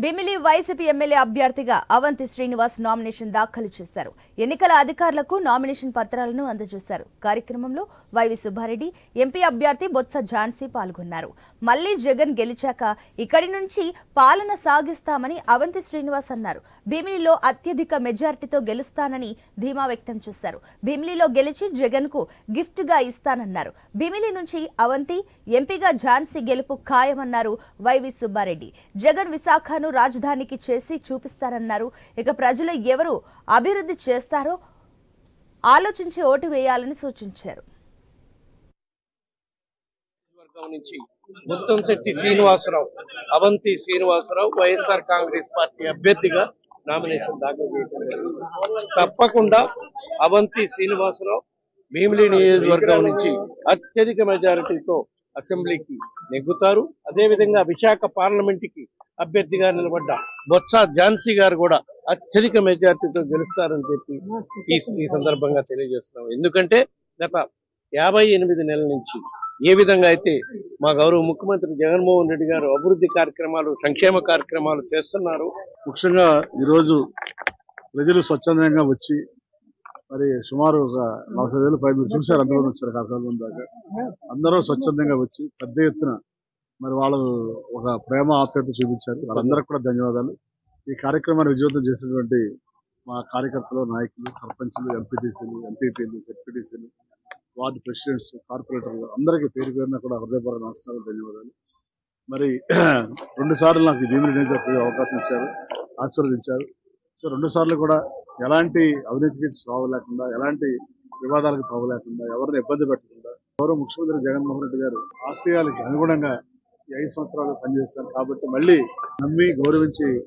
Bheemili YCP MLA అభ్యర్థిగా Avanthi Srinivas nomination దాఖలు చేశారు. ఎన్నికల అధికారులకు నామినేషన్ పత్రాలను అందజేశారు. కార్యక్రమంలో వైవి సుబ్బారెడ్డి, ఎంపీ అభ్యర్థి బొత్స ఝాన్సీ పాల్గొన్నారు. మళ్లీ జగన్ గెలిచాక ఇక్కడి నుంచి పాలన సాగిస్తామని అవంతి శ్రీనివాస్ అన్నారు. భీమిలిలో అత్యధిక మెజార్టీతో గెలుస్తానని ధీమా వ్యక్తం చేశారు. భీమిలిలో గెలిచి జగన్ కు గిఫ్ట్ గా ఇస్తానన్నారు. భీమిలి నుంచి అవంతి, ఎంపీగా ఝాన్సీ గెలుపు ఖాయమన్నారు వైవి సుబ్బారెడ్డి. జగన్ విశాఖ రాజధానికి చేసి చూపిస్తారన్నారు. ఇక ప్రజలు ఎవరు అభివృద్ధి చేస్తారో ఆలోచించి ఓటు వేయాలని సూచించారు. ముత్తంశెట్టి శ్రీనివాసరావు, అవంతి శ్రీనివాసరావు వైఎస్ఆర్ కాంగ్రెస్ పార్టీ అభ్యర్థిగా నామినేషన్ దాఖలు చేశారు. తప్పకుండా అవంతి శ్రీనివాసరావు భీమిలి నియోజకవర్గం నుంచి అత్యధిక మెజారిటీతో అసెంబ్లీకి నెగ్గుతారు. అదేవిధంగా విశాఖ పార్లమెంటుకి అభ్యర్థిగా నిలబడ్డ బొత్స ఝాన్సీ గారు కూడా అత్యధిక మెజార్టీతో గెలుస్తారని చెప్పి ఈ సందర్భంగా తెలియజేస్తున్నాం. ఎందుకంటే గత 58 నెలల నుంచి ఏ విధంగా అయితే మా గౌరవ ముఖ్యమంత్రి జగన్మోహన్ రెడ్డి గారు అభివృద్ధి కార్యక్రమాలు, సంక్షేమ కార్యక్రమాలు చేస్తున్నారు. ముఖ్యంగా ఈరోజు ప్రజలు స్వచ్ఛందంగా వచ్చి మరి సుమారు ఒక 40,000 పైన చూశారు. అందరూ వచ్చారు. 40,000 దాకా అందరూ స్వచ్ఛందంగా వచ్చి పెద్ద ఎత్తున మరి వాళ్ళు ఒక ప్రేమ ఆప్యాయత చూపించారు. వాళ్ళందరికీ కూడా ధన్యవాదాలు. ఈ కార్యక్రమాన్ని విజయవంతం చేసినటువంటి మా కార్యకర్తలు, నాయకులు, సర్పంచులు, ఎంపీటీసీలు, ఎంపీపీలు, జెడ్పీటీసీలు, వార్డు ప్రెసిడెంట్స్, కార్పొరేటర్లు అందరికీ పేరు పేరున కూడా హృదయపూర్వక నమస్కారాలు, ధన్యవాదాలు. మరి 2 సార్లు నాకు భీమిలి నియోజకవర్గ అవకాశం ఇచ్చారు, ఆశీర్వదించారు. సో 2 సార్లు కూడా ఎలాంటి అవినీతికి తావు లేకుండా, ఎలాంటి వివాదాలకు తావు లేకుండా, ఎవరిని ఇబ్బంది పెట్టకుండా గౌరవ ముఖ్యమంత్రి జగన్మోహన్ రెడ్డి గారు ఆశయాలకు అనుగుణంగా ఈ 5 సంవత్సరాలు పనిచేశారు. కాబట్టి మళ్ళీ నమ్మి గౌరవించి